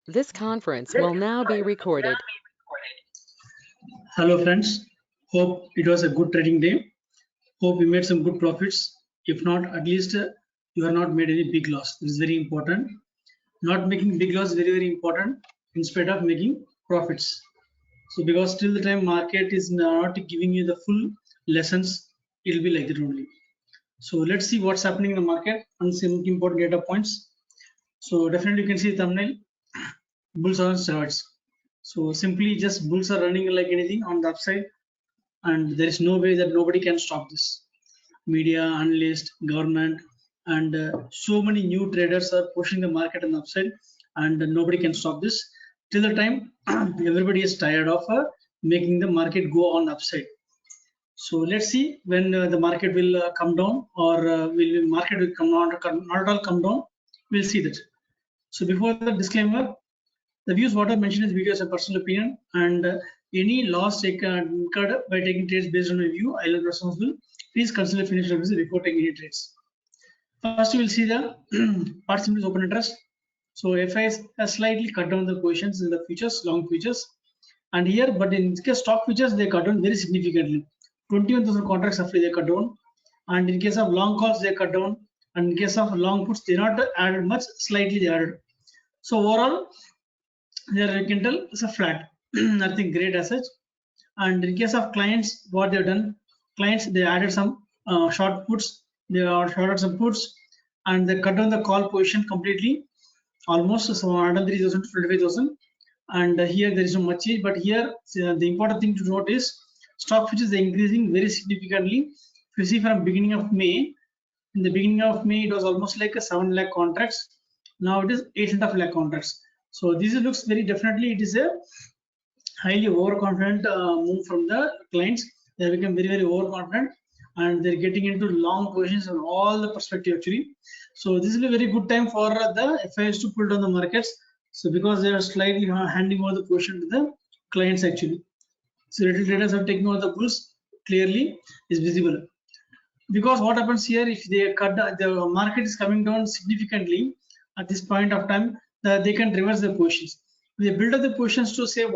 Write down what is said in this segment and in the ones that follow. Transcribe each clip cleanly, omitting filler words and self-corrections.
This conference will now be recorded. Hello friends, hope it was a good trading day. Hope you made some good profits. If not, at least you have not made any big loss. This is very important. Not making big loss is very important in spite of making profits. So because till the time market is not giving you the full lessons, it will be like that only. So let's see what's happening in the market and some important data points. So definitely you can see the thumbnail, bulls on steroids. So simply just bulls are running like anything on the upside, and there is no way that nobody can stop this. Media, analysts, government, and so many new traders are pushing the market on the upside, and nobody can stop this till the time everybody is tired of making the market go on upside. So let's see when the market will come down, or will the market will come not at all come down. We'll see that. So before the disclaimer, the views what I mentioned in this video is a personal opinion, and any loss incurred by taking trades based on a view, I will be responsible. Please consider financial advice before taking any trades. First, you will see the participants open interest. So FI has slightly cut down the positions in the futures, long futures, and here, but in case stock futures, they cut down very significantly. 21,000 contracts roughly they cut down, and in case of long calls they cut down, and in case of long puts they not added much, slightly they added. So overall, there you can tell it's a flat, nothing great as such. And in case of clients, what they've done, clients they added some short puts, they are shorted some puts, and they cut down the call position completely, almost so 103,000 to 25,000. And here there is no much change, but here the important thing to note is stock futures are increasing very significantly. If you see from beginning of May, in the beginning of May it was almost like a 7 lakh contracts. Now it is 8.5 lakh contracts. So this looks very definitely it is a highly overconfident move from the clients. They become very overconfident, and they're getting into long positions on all the perspective actually. So this is a very good time for the FIs to pull down the markets. So because they are slightly handing over the position to the clients actually. So retail traders are taking over the bulls, clearly is visible. Because what happens here, if they cut the market is coming down significantly at this point of time, they can reverse the positions. They build up the positions to say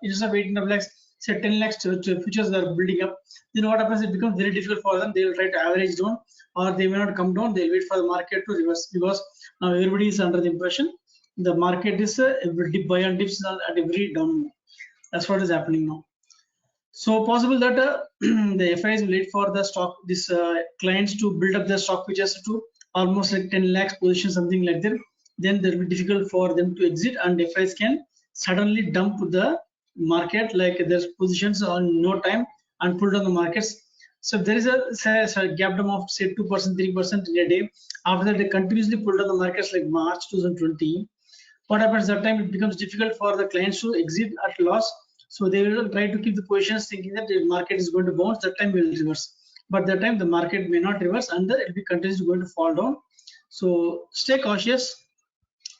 instead of 18 lakhs, say 10 lakhs futures are building up. Then what happens? It becomes very difficult for them. They will try to average down, or they may not come down. They'll wait for the market to reverse, because now everybody is under the impression the market is dip buy and dips at every down. That's what is happening now. So possible that the FIs will wait for the stock, clients to build up their stock futures to almost like 10 lakhs position, something like that. Then there will be difficult for them to exit, and FIs can suddenly dump the market like their positions on no time and pull down the markets. So if there is a gap down of say 2%, 3% in a day, after that they continuously pull down the markets like March 2020. What happens that time? It becomes difficult for the clients to exit at loss. So they will try to keep the positions thinking that the market is going to bounce, that time will reverse. But that time the market may not reverse, and it will be continuously going to fall down. So stay cautious.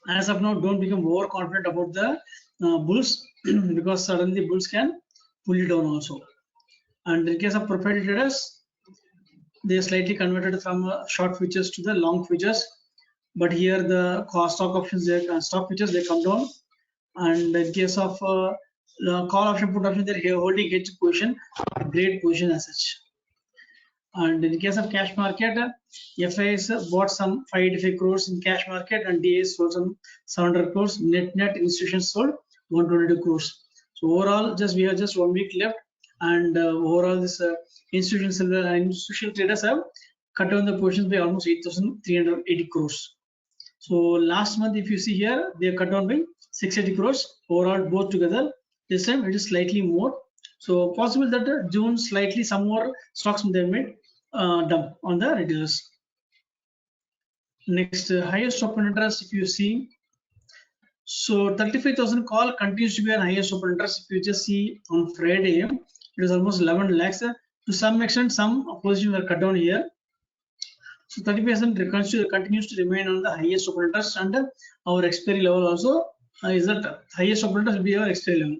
As of now, don't become overconfident about the bulls because suddenly bulls can pull it down also. And in case of proprietary traders, they slightly converted from short futures to the long futures. But here the stock options, stock futures, they come down. And in case of call option, put option, they're holding hedge position, great position as such. And in case of cash market, FIs bought some 585 crores in cash market, and DAs sold some 700 crores. Net institutions sold 122 crores. So overall, we have just 1 week left, and overall this institutional traders have cut down the positions by almost 8,380 crores. So last month, if you see here, they have cut down by 680 crores overall, both together. This time it is slightly more. So possible that June slightly some more stocks they made dump on the retailers. Next, highest open interest, if you see, so 35,000 call continues to be an highest open interest. If you just see on Friday, it is almost 11 lakhs. To some extent, some positions were cut down here. So 30% continues to remain on the highest open interest, and our expiry level also is that highest open interest will be our expiry level.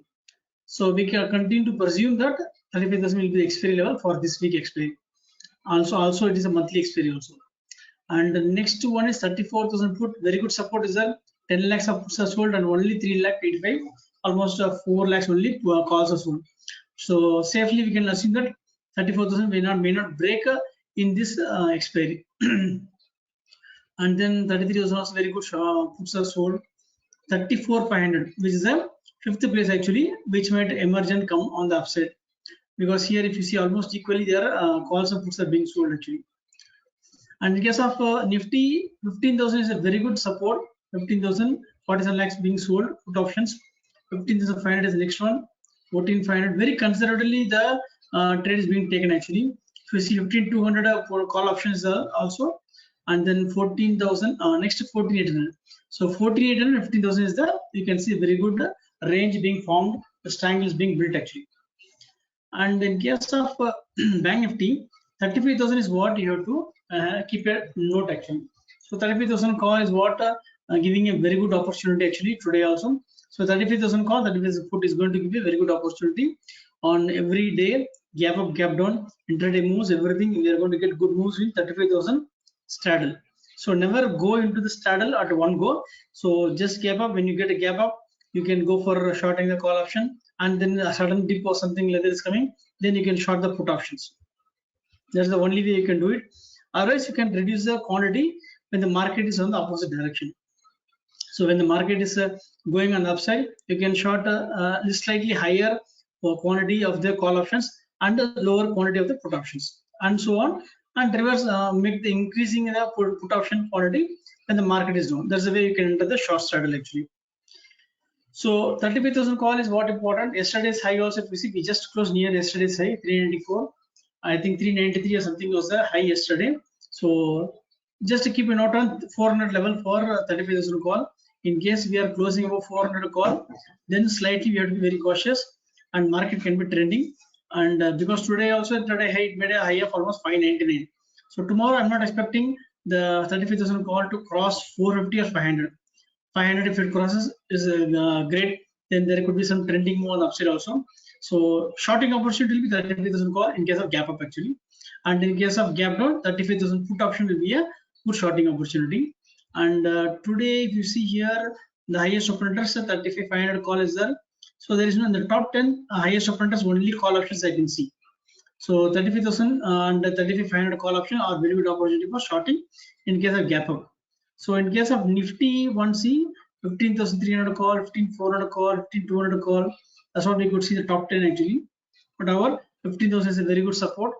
So we can continue to presume that 35,000 will be the expiry level for this week expiry. Also it is a monthly expiry also. And the next one is 34,000 put. Very good support is there. 10 lakhs of puts are sold and only 3 lakh 85, almost 4 lakhs only calls are sold. So safely we can assume that 34,000 may not break in this expiry. And then 33,000 was very good puts are sold. 34,500, which is the fifth place actually, which might emerge and come on the upside. Because here, if you see, almost equally there, calls and puts are being sold actually. And in case of Nifty, 15,000 is a very good support. 15,000, 47 lakhs being sold, put options. 15,500 is the next one. 14,500, very conservatively the trade is being taken actually. If you see 15,200 for call options also, and then 14,000, next 14,800. So 14,800, 15,000 is the, you can see very good range being formed. The triangle is being built actually. And in case of Bank Nifty, 35,000 is what you have to keep a note actually. So 35,000 call is what giving a very good opportunity actually today also. So 35,000 call, 35,000 put is going to give you a very good opportunity on every day, gap up, gap down, intraday moves, everything. We are going to get good moves in 35,000 straddle. So never go into the straddle at one go. So just gap up. When you get a gap up, you can go for shorting the call option, and then a sudden dip or something like that is coming, then you can short the put options. That's the only way you can do it. Otherwise, you can reduce the quantity when the market is on the opposite direction. So when the market is going on the upside, you can short a slightly higher quantity of the call options and a lower quantity of the put options, and so on. And reverse, make the increasing the put option quantity when the market is down. That's the way you can enter the short straddle actually. So 35,000 call is what important. Yesterday's high also, if you see, we just closed near yesterday's high, 394. I think 393 or something was the high yesterday. So just to keep a note on 400 level for 35,000 call. In case we are closing above 400 call, then slightly we have to be very cautious, and market can be trending. And because today also today high, it made a high of almost 599. So tomorrow I'm not expecting the 35,000 call to cross 450 or 500. 500 if it crosses is great, then there could be some trending move on upside also. So shorting opportunity will be 35,000 call in case of gap up actually, and in case of gap down, 35,000 put option will be a good shorting opportunity. And today, if you see here, the highest operators 35,500 call is there. So there is no in the top 10 highest operators only call options I can see. So 35,000 and 35,500 call option are very good opportunity for shorting in case of gap up. So in case of Nifty 1C, 15,300 call, 15,400 call, 15,200 call. That's what we could see the top 10 actually. But our 15,000 is a very good support.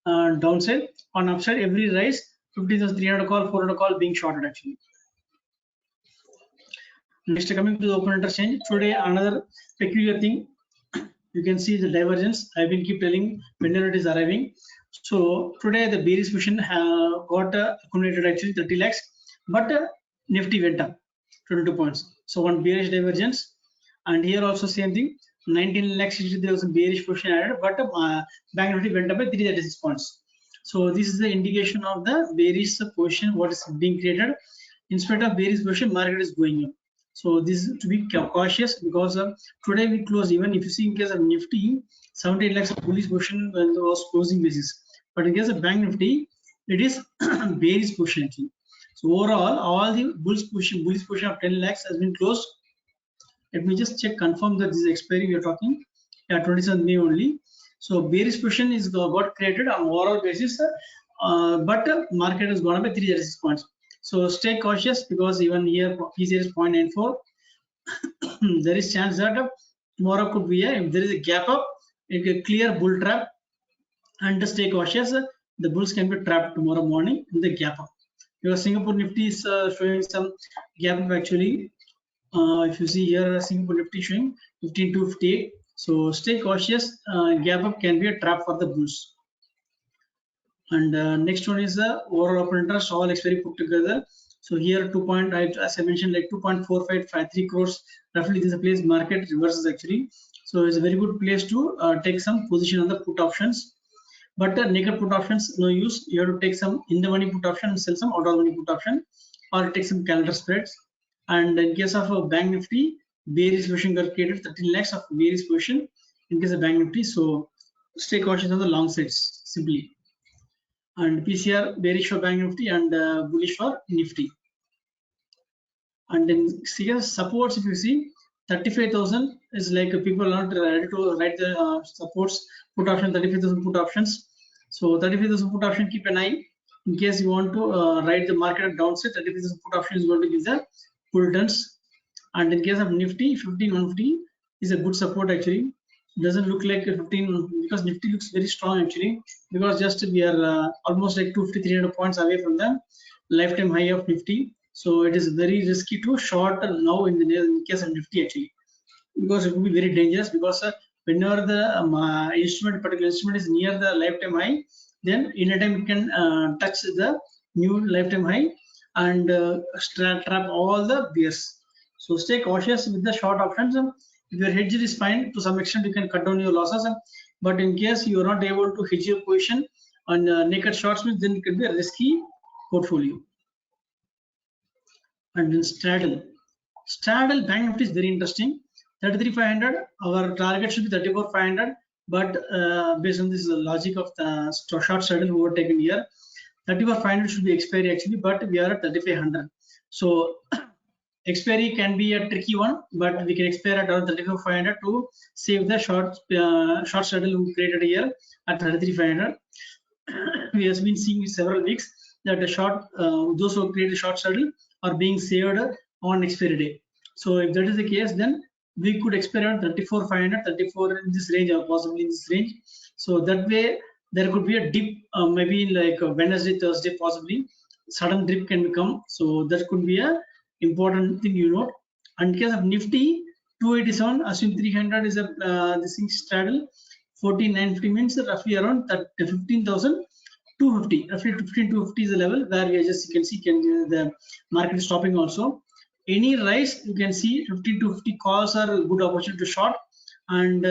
Downside, on upside, every rise 15,300 call, 400 call being shorted actually. Next, coming to the open interchange, today another peculiar thing. You can see the divergence. I will keep telling whenever it is arriving. So today the bearish position got accumulated actually 30 lakhs, but Nifty went up 22 points. So one bearish divergence, and here also same thing. 19 lakhs there was a bearish position added, but Bank Nifty went up by 336 points. So this is the indication of the bearish position what is being created. In spite of bearish position, market is going up. So this is to be cautious, because today we close, even if you see in case of Nifty, 17 lakhs of bullish position when it was closing basis. But in case of Bank Nifty, it is bearish position actually. So overall, all the bullish position of 10 lakhs has been closed. Let me just check, confirm that this is expiry we are talking. Yeah, 27th May only. So bearish position is got created on overall basis, but market has gone up by 336 points. So stay cautious, because even here PCL is 0.94. There is chance that tomorrow could be if there is a gap up, a clear bull trap, and stay cautious. The bulls can be trapped tomorrow morning in the gap up, because Singapore Nifty is showing some gap up actually. If you see here, Singapore Nifty showing 15 to 58. So stay cautious. Gap up can be a trap for the bulls. And next one is the overall open interest, all expiry put together. So here as I mentioned, like 2.4553 crores roughly. This is a place market reverses actually. So it's a very good place to take some position on the put options. But naked put options no use. You have to take some in the money put option and sell some out of money put option, or take some calendar spreads. And in case of Bank Nifty, bearish position got created, 13 lakhs of bearish position in case of Bank Nifty. So stay cautious on the long sides simply. And PCR bearish for Bank Nifty and bullish for Nifty. And then CS supports, if you see 35,000 is like people are not ready to write the supports put option, 35,000 put options. So 35,000 put option, keep an eye in case you want to write the market downside. 35,000 put option is going to give the pull turns. And in case of Nifty, 15,150 is a good support actually. Doesn't look like a 15 because Nifty looks very strong actually, because just we are almost like 250-300 points away from the lifetime high of Nifty. So it is very risky to short now in the case of Nifty actually, because it will be very dangerous, because whenever the particular instrument is near the lifetime high, then in a time it can touch the new lifetime high and trap all the bears. So stay cautious with the short options. If your hedge is fine, to some extent you can cut down your losses, but in case you are not able to hedge your position on naked shorts, then it could be a risky portfolio. And then straddle Bank Nifty is very interesting. 33,500, our target should be 34,500, but based on this logic of the short straddle overtaken here, 34,500 should be expiry actually, but we are at 35,000. So expiry can be a tricky one, but we can expire at around 34,500 to save the short straddle we created here at 33,500. We have been seeing several weeks that the short those who create a short straddle are being saved on expiry day. So if that is the case, then we could expire around 34,500, 34 in this range, or possibly in this range. So that way there could be a dip, maybe like Wednesday, Thursday, possibly sudden dip can become. So that could be a important thing you note. And in case of Nifty, 287, assume 300 is a this thing straddle. 14,950 means roughly around 15,250. Roughly 15,250 is the level where we are just, you can see the market is stopping also. Any rise, you can see 15,250 calls are a good opportunity to short, and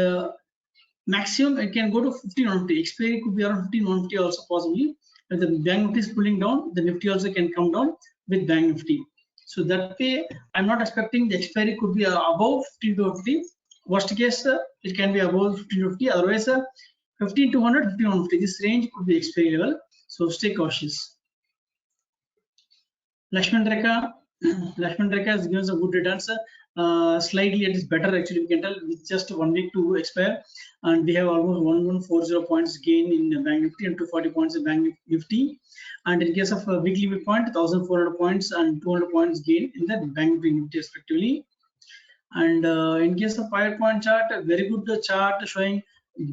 maximum it can go to 15,150. Expiry could be around 15,150 also possibly. If the Bank Nifty is pulling down, the Nifty also can come down with Bank Nifty. So that way, I'm not expecting the expiry could be above 15,250. Worst case, it can be above 15,250. Otherwise, 15,200, 15,150. This range could be expiry level. So stay cautious. Lakshman Rekha has given some good returns. Slightly it is better actually, we can tell, with just 1 week to expire, and we have almost 1140 points gain in the Bank Nifty and 240 points in Bank Nifty. And in case of weekly midpoint, 1,400 points and 200 points gain in the Bank Nifty respectively. And in case of 5-point chart, a very good chart showing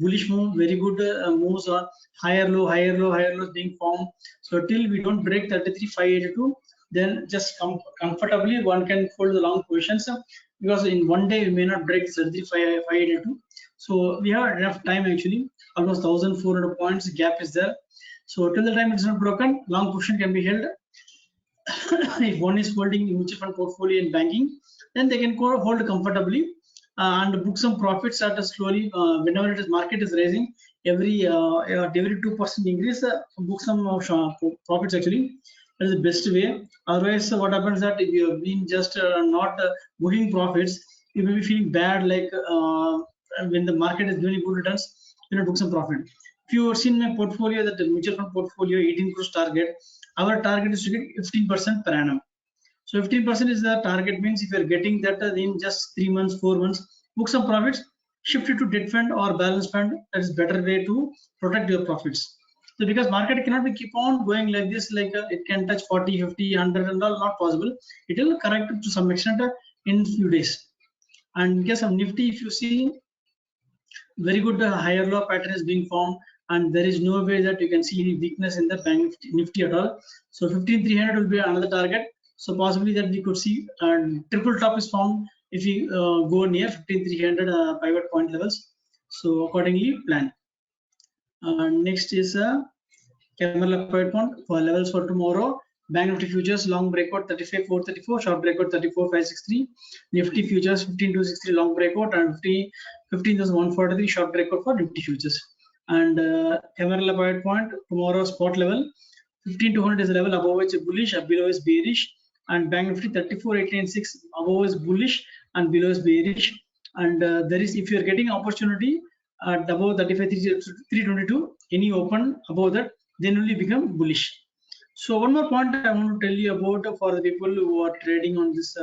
bullish move, very good moves on higher low, higher low, higher lows being formed. So till we don't break 33,582, then just comfortably one can hold the long positions, because in one day we may not break 33,582. So we have enough time actually, almost 1,400 points gap is there. So till the time it's not broken, long position can be held. If one is holding mutual fund portfolio in banking, then they can hold comfortably and book some profits at a slowly. Whenever it is market is rising, every 2% increase, book some profits actually. That is the best way. Otherwise, what happens that if you have been just not booking profits, you may be feeling bad, like when the market is doing good returns, you know, book some profit. If you have seen my portfolio, that the mutual fund portfolio 18 crores target, our target is to get 15% per annum. So 15% is the target, means if you are getting that in just 3 months, 4 months, book some profits, shift it to debt fund or balance fund. That is better way to protect your profits. So because market cannot be keep on going like this, like it can touch 40, 50, 100 and all, not possible. It will correct to some extent in few days. And in case of Nifty, if you see, very good higher low pattern is being formed, and there is no way that you can see any weakness in the Bank Nifty at all. So 15,300 will be another target. So possibly that we could see triple top is formed if we go near 15,300 pivot point levels. So accordingly plan. Next is Camera pivot point for levels for tomorrow. Bank Nifty futures long breakout 35,434, short breakout 34,563. Nifty futures 15,263 long breakout and 15,143 short breakout for Nifty futures. And Camera pivot point tomorrow spot level 15,200 is the level, above which is bullish, below is bearish. And Bank Nifty 34,896, above is bullish and below is bearish. And there is, if you are getting opportunity at above 35,322, any open above that, then only become bullish. So one more point I want to tell you about for the people who are trading on this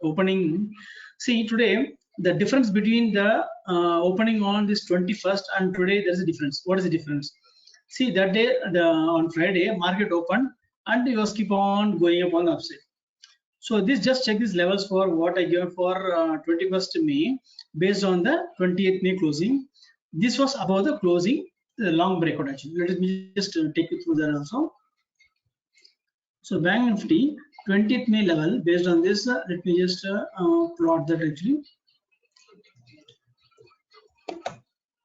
opening. See, today the difference between the opening on this 21st and today, there's a difference. What is the difference? See, that day on Friday market opened and it was keep on going up on the upside. So this, just check these levels for what I given for 21st May based on the 20th May closing. This was above the closing, the long breakout actually. Let me just take you through that also. So Bank Nifty 20th May level based on this, let me just plot that actually.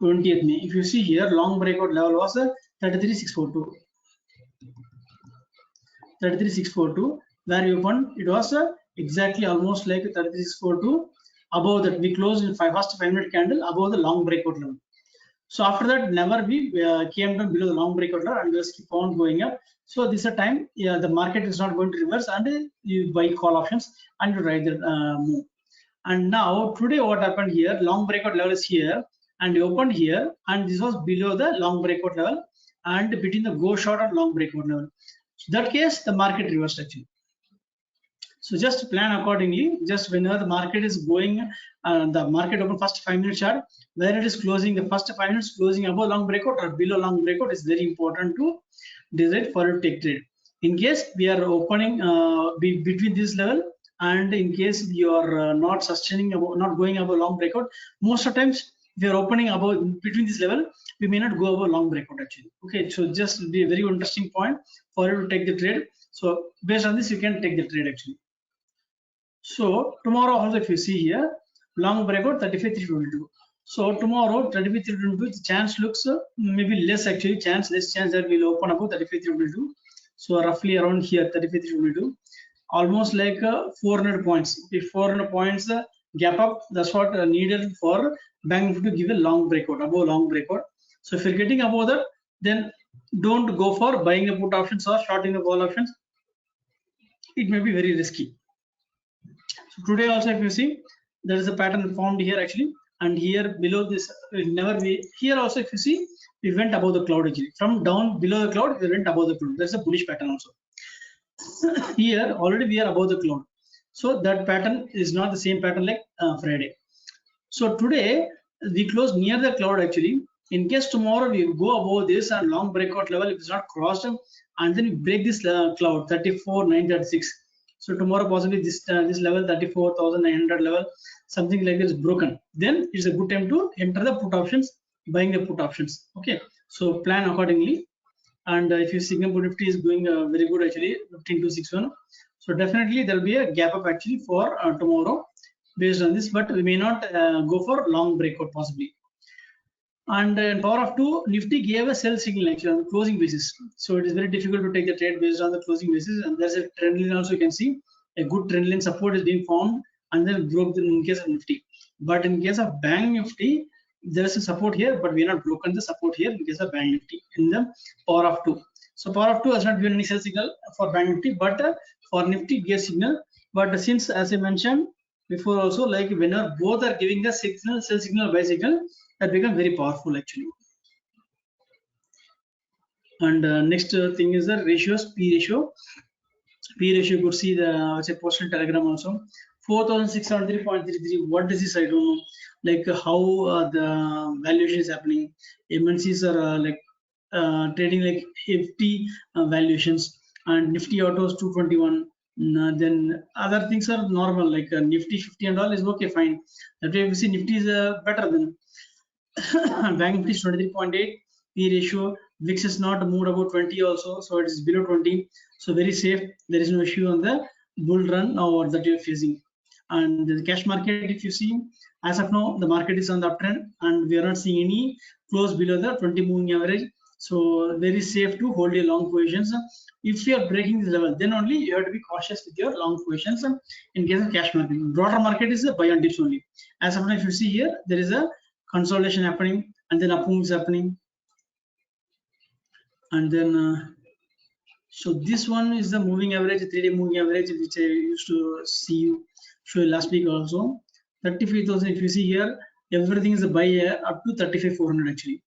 20th May, if you see here, long breakout level was 33,642. 33,642, where we opened, it was exactly almost like 33,642. Above that, we closed in first 5-minute candle above the long breakout level. So after that, never we came down below the long breakout level and just keep on going up. So this is a time, yeah, the market is not going to reverse and you buy call options and you ride the move. And now today what happened here, long breakout level is here and we opened here and this was below the long breakout level and between the go short and long breakout level. So that case, the market reversed actually. So just plan accordingly. Just whenever the market is going, the market open first 5-minute chart, where it is closing, the first 5 minutes closing above long breakout or below long breakout is very important to decide for a take trade. In case we are opening between this level, and in case you are not sustaining, not going above long breakout, most of times if you are opening above between this level, we may not go above long breakout actually. Okay, so just be a very interesting point for you to take the trade. So based on this, you can take the trade actually. So tomorrow also, if you see here, long breakout 35,322. So tomorrow 35,322, the chance looks maybe less actually, less chance that we'll open above 35,322. So roughly around here 35,322, almost like 400 points. If 400 points gap up, that's what needed for Bank Nifty to give a long breakout, above long breakout. So if you're getting above that, then don't go for buying the put options or shorting the call options. It may be very risky. So today also, if you see, there is a pattern formed here actually, and here below this, here also if you see, we went above the cloud actually. From down below the cloud, we went above the cloud. There's a bullish pattern also. Here already we are above the cloud. So that pattern is not the same pattern like Friday. So today we close near the cloud actually. In case tomorrow we go above this and long breakout level, if it's not crossed, and then we break this cloud 34,936. So tomorrow possibly this level 34,900 level, something like this broken, then it's a good time to enter the put options, buying the put options. Okay, so plan accordingly. And if you see Singapore Nifty is going very good actually, 15,261. So definitely there will be a gap up actually for tomorrow based on this, but we may not go for long breakout possibly. And in power of 2, Nifty gave a sell signal actually on the closing basis. So it is very difficult to take the trade based on the closing basis. And there's a trend line also, you can see a good trend line support is being formed and then broke in case of Nifty. But in case of Bank Nifty, there's a support here, but we are not broken the support here in case of Bank Nifty in the power of 2. So power of 2 has not given any sell signal for Bank Nifty, but for Nifty gave signal. But since, as I mentioned before also, like whenever both are giving the signal, sell signal, buy signal, that become very powerful actually. And next thing is the ratios, P ratio. P ratio, you could see the posted telegram also, 4,673.33. What is this? I don't know. Like how the valuation is happening. MNCs are like trading like hefty valuations, and Nifty Autos 221. Then other things are normal, like Nifty 50 and all is okay, fine. That way we see Nifty is better than Bank Nifty is 23.8. P ratio. VIX is not moved about 20 also, so it is below 20. So very safe. There is no issue on the bull run or that you're facing. And the cash market, if you see, as of now, the market is on the uptrend and we are not seeing any close below the 20 moving average. So very safe to hold your long positions. If you are breaking this level, then only you have to be cautious with your long positions in case of cash market. Broader market is a buy on dips only. As of now, if you see here, there is a consolidation happening and then up move is happening. And then so this one is the moving average, 3-day moving average, which I used to show last week also. 35,000, if you see here, everything is a buy up to 35,400 actually.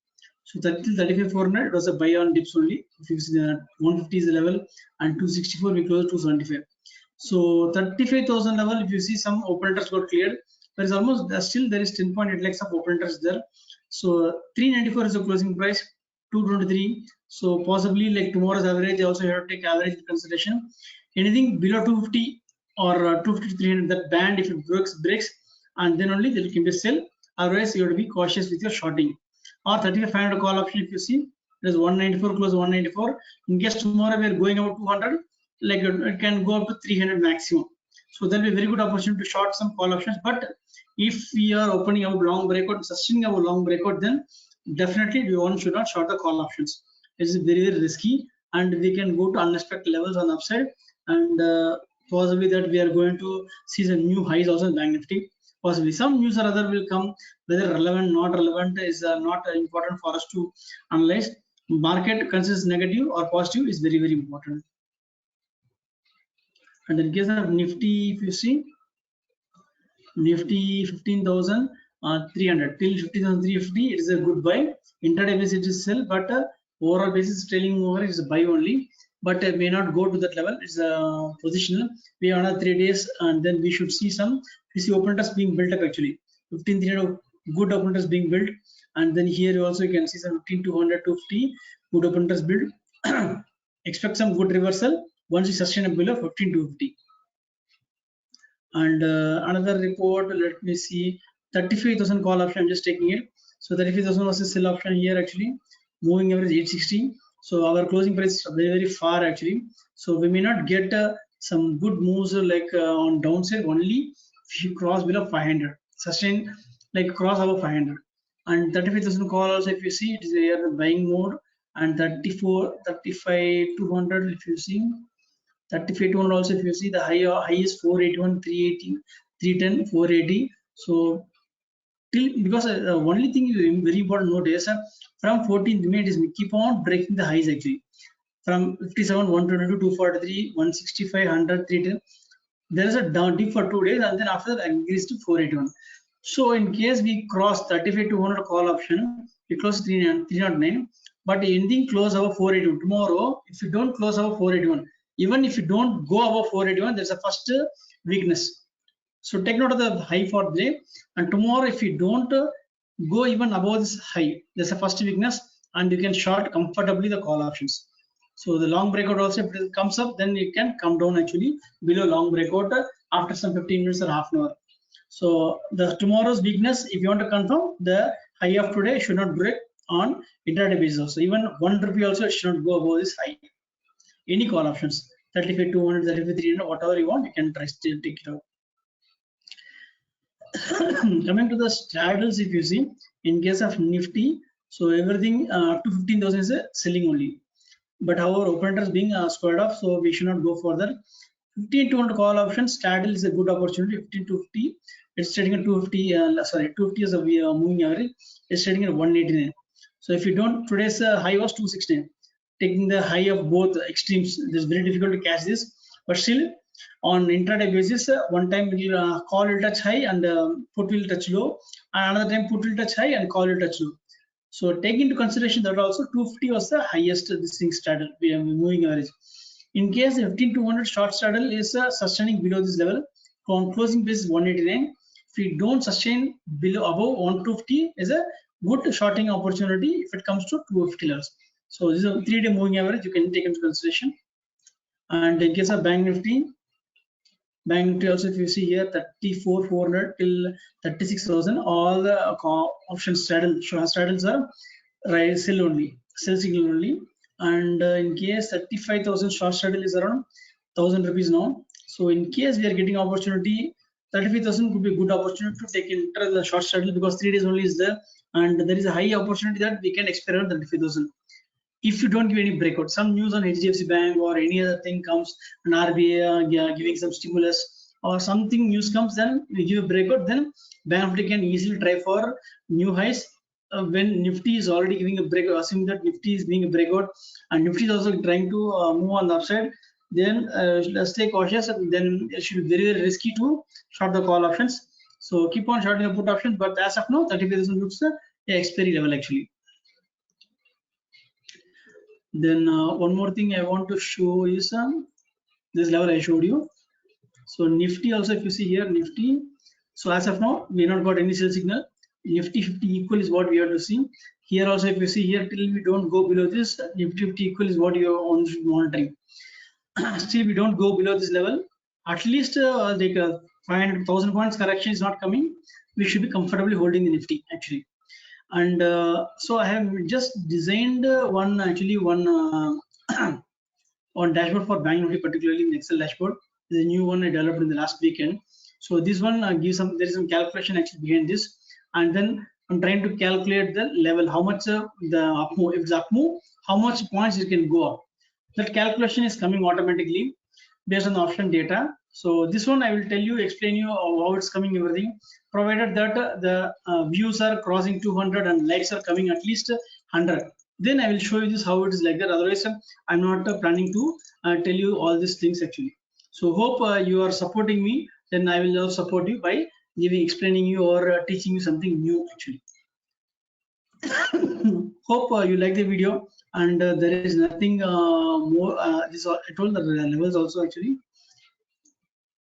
So 35,400 it was a buy on dips only. If you see the 150 is the level and 264 we closed 275. So 35,000 level, if you see some open interest got cleared, there is almost still there is 10.8 lakhs of open interest there. So 394 is the closing price, 223. So possibly like tomorrow's average, also you have to take average in consideration. Anything below 250 or 250 to 300, that band, if it breaks, and then only there can be sell. Otherwise, you have to be cautious with your shorting. Or 35,500 call option, if you see, it is 194 close 194. In case tomorrow we are going about 200, like it can go up to 300 maximum. So there will be very good opportunity to short some call options. But if we are opening our long breakout, sustaining our long breakout, then definitely one should not short the call options. It is very, very risky, and we can go to unexpected levels on upside, and possibly that we are going to see some new highs also in Bank Nifty. Possibly some news or other will come, whether relevant, not relevant is not important for us to analyze. Market considers negative or positive is very, very important. And in case of Nifty, if you see, Nifty 15,300 till 15,350, it is a good buy. Intraday basis it is sell, but overall basis trailing over is a buy only, but may not go to that level. It's positional. We have another 3 days, and then we should see some. We see open interest being built up actually. 15,300 good open interest being built, and then here you also can see some 15,200 to 50 good open interest build. Expect some good reversal once we sustain below 15,250. And another report, let me see, 35,000 call option, I'm just taking it. So 35,000 was a sell option here actually, moving average 860. So our closing price is very, very far actually. So we may not get some good moves like on downside only if you cross below 500, sustain like cross above 500. And 35,000 call also, if you see, it is here the buying mode, and 35,200 if you see. 35,200 also, if you see, the high is 481, 380, 310, 480. So till, because only thing is very important note is from 14th May it is keep on breaking the highs actually. From 57, 122, 243, 165, 100, 310. There is a down dip for 2 days, and then after that increase to 481. So in case we cross 35,200 call option, we close 309, but ending close above 481 tomorrow. If you don't close above 481, even if you don't go above 481, there's a first weakness. So take note of the high for the day, and tomorrow if you don't go even above this high, there's a first weakness, and you can short comfortably the call options. So the long breakout also, if it comes up, then it can come down actually below long breakout after some 15 minutes or half an hour. So the tomorrow's weakness, if you want to confirm, the high of today should not break on intraday basis. So even 1 rupee also it should not go above this high. Any call options, 35,200, 35,300, whatever you want, you can try to take it out. Coming to the straddles, if you see, in case of Nifty, so everything up to 15,000 is selling only. But our open interest being squared off, so we should not go further. 15,200 call option, straddle is a good opportunity. 15,250, it's trading at 250. 250 is a moving average. It's trading at 189. So if you don't, today's high was 216. Taking the high of both extremes, it's very difficult to catch this. But still, on intraday basis, one time call will touch high and put will touch low, and another time put will touch high and call will touch low. So take into consideration that also 250 was the highest this thing straddle moving average. In case 15,200 short straddle is sustaining below this level, on closing basis 189. If we don't sustain below above 150, is a good shorting opportunity if it comes to 250 levels. So this is a 3-day moving average you can take into consideration. And in case of Bank Nifty also, if you see here 34,400 till 36,000, all the options straddles are sell only, sell signal only. And in case 35,000 short straddle is around 1,000 rupees now. So in case we are getting opportunity, 35,000 could be a good opportunity to take into the short straddle, because 3 days only is there, and there is a high opportunity that we can experiment 35,000. If you don't give any breakout, some news on HDFC Bank or any other thing comes, and RBI giving some stimulus or something news comes, then we give a breakout, then Bank Nifty can easily try for new highs. When Nifty is already giving a breakout, assuming that Nifty is being a breakout and Nifty is also trying to move on the upside, then let's stay cautious, and then it should be very, very risky to short the call options. So keep on shorting the put options, but as of now, 35,000 looks the expiry level actually. Then one more thing I want to show is this level I showed you. So Nifty also, if you see here, Nifty. So as of now, we not got any sell signal. Nifty 50 equal is what we have to see. Here also, if you see here, till we don't go below this, Nifty 50 equal is what you are monitoring. Still, we don't go below this level. At least like 500,000 points correction is not coming. We should be comfortably holding the Nifty actually. And so I have just designed one on dashboard for Bank Nifty, particularly in Excel dashboard. The new one I developed in the last weekend. So this one gives some, there is some calculation actually behind this, and then I'm trying to calculate the level, how much the up move, if it's up move, how much points it can go up. That calculation is coming automatically based on the option data. So this one I will tell you, explain you how it's coming, everything, provided that the views are crossing 200 and likes are coming at least 100. Then I will show you this how it is like that. Otherwise, I'm not planning to tell you all these things actually. So hope you are supporting me. Then I will also support you by explaining you or teaching you something new actually. Hope you like the video, and there is nothing more. This I told the levels also actually.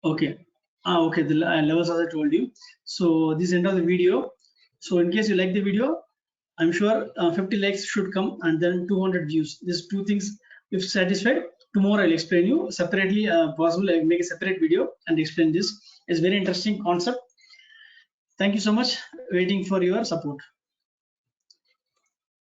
Okay. Okay, the levels as I told you. So this is end of the video. So in case you like the video, I'm sure 50 likes should come, and then 200 views. These two things, if satisfied, tomorrow I'll explain you separately. Possible I'll make a separate video and explain this. It's very interesting concept. Thank you so much. Waiting for your support.